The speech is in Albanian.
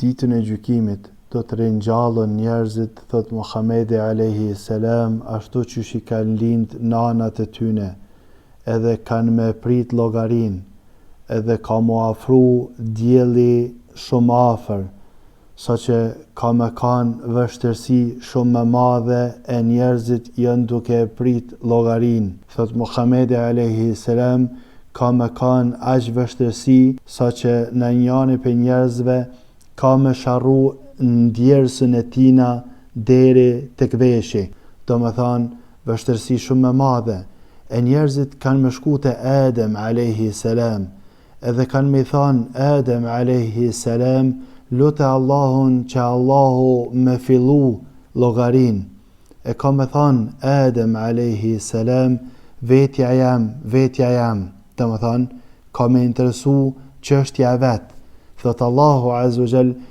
ditën e gjykimit do të ringjallën njerëzit, thot Muhamedi alayhi salam, ashtu që i kanë lind nanat e tyne, edhe kanë me prit llogarin, edhe ka mu afru dielli shumë afër, saqë ka me kanë vështirësi shumë më madhe e njerëzit janë duke prit llogarin. Thot Muhamedi alayhi salam, ka me kanë aq vështirësi saqë në njëri për njerëzve ka me sharru ndjersën e tina deri tek veshi, do me thanë vështirësi shumë më madhe. E njerëzit kanë me shku te Adem alayhi salam, edhe kanë me thanë Adem alayhi salam, lutë Allahun që Allahu me fillu llogarin. E ka me thanë Adem alayhi salam, vetja jam, do me thanë ka me interesu çështja vet. Thot Allahu azza wa jall,